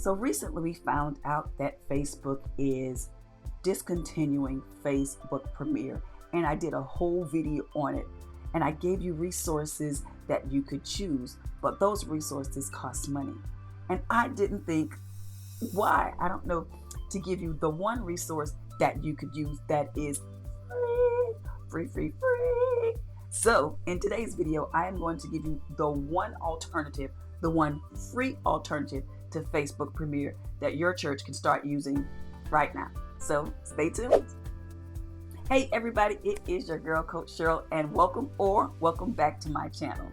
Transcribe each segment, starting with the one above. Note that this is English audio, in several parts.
So recently we found out that Facebook is discontinuing Facebook Premiere, and I did a whole video on it, and I gave you resources that you could choose, but those resources cost money. And I didn't think why, I don't know, to give you the one resource that you could use that is free. So in today's video, I am going to give you the one alternative, the one free alternative to Facebook Premiere that your church can start using right now. So stay tuned. Hey everybody, it is your girl Coach Cheryl, and welcome back to my channel.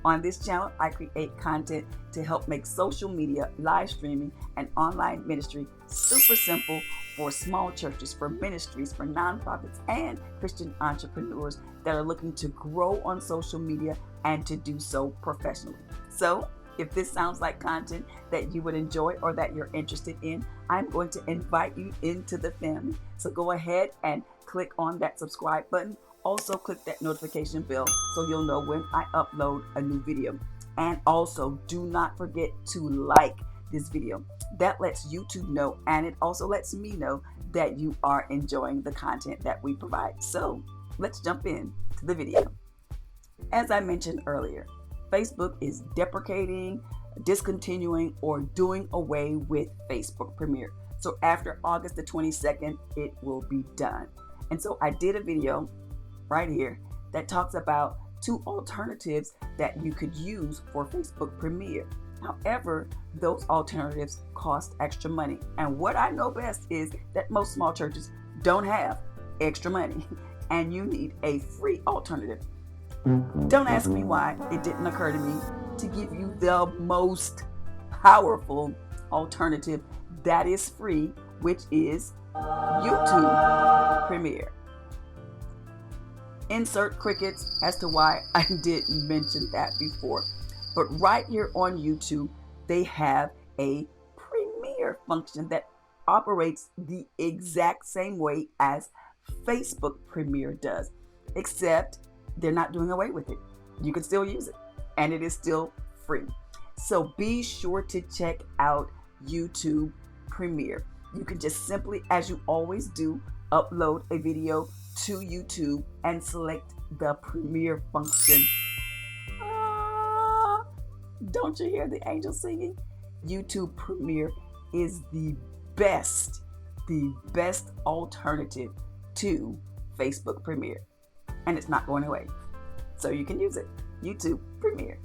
On this channel, I create content to help make social media, live streaming, and online ministry super simple for small churches, for ministries, for nonprofits, and Christian entrepreneurs that are looking to grow on social media and to do so professionally. So if this sounds like content that you would enjoy or that you're interested in, I'm going to invite you into the family. So go ahead and click on that subscribe button. Also click that notification bell so you'll know when I upload a new video. And also do not forget to like this video. That lets YouTube know, and it also lets me know that you are enjoying the content that we provide. So let's jump in to the video. As I mentioned earlier, Facebook is deprecating, discontinuing, or doing away with Facebook Premiere. So after August the 22nd, it will be done. And so I did a video right here that talks about two alternatives that you could use for Facebook Premiere. However, those alternatives cost extra money. And what I know best is that most small churches don't have extra money, and you need a free alternative. Don't ask me why it didn't occur to me to give you the most powerful alternative that is free, which is YouTube Premiere. Insert crickets as to why I didn't mention that before. But right here on YouTube, they have a Premiere function that operates the exact same way as Facebook Premiere does, except they're not doing away with it. You can still use it, and it is still free. So be sure to check out YouTube Premiere. You can just simply, as you always do, upload a video to YouTube and select the Premiere function. Don't you hear the angels singing? YouTube Premiere is the best alternative to Facebook Premiere. And it's not going away. So you can use it. YouTube Premiere.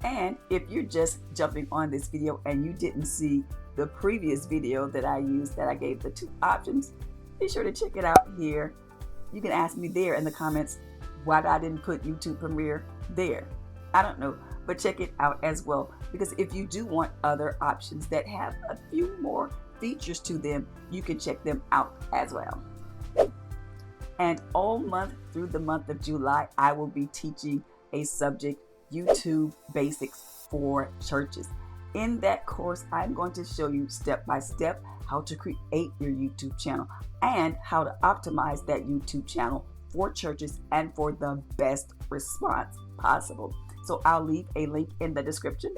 And if you're just jumping on this video and you didn't see the previous video that I used, that I gave the two options, be sure to check it out here. You can ask me there in the comments why I didn't put YouTube Premiere there. I don't know, but check it out as well, because if you do want other options that have a few more features to them, you can check them out as well. And all month through the month of July, I will be teaching a subject, YouTube Basics for Churches. In that course, I'm going to show you step by step how to create your YouTube channel and how to optimize that YouTube channel for churches and for the best response possible. So I'll leave a link in the description.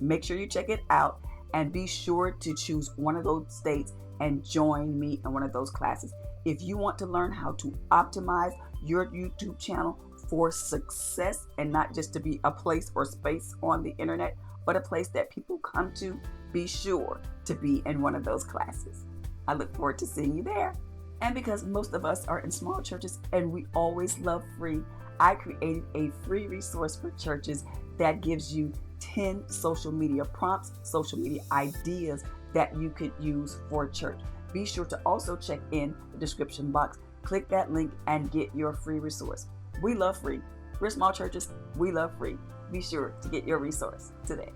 Make sure you check it out, and be sure to choose one of those states and join me in one of those classes. If you want to learn how to optimize your YouTube channel for success, and not just to be a place or space on the internet, but a place that people come to, be sure to be in one of those classes. I look forward to seeing you there. And because most of us are in small churches and we always love free, I created a free resource for churches that gives you 10 social media prompts, social media ideas that you could use for church. Be sure to also check in the description box. Click that link and get your free resource. We love free. We're small churches. We love free. Be sure to get your resource today.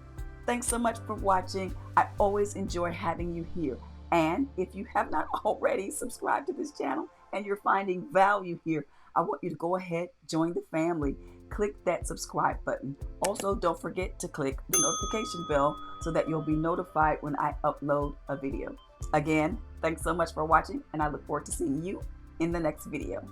Thanks so much for watching. I always enjoy having you here. And if you have not already subscribed to this channel and you're finding value here, I want you to go ahead, join the family. Click that subscribe button. Also, don't forget to click the notification bell so that you'll be notified when I upload a video. Again, thanks so much for watching, and I look forward to seeing you in the next video.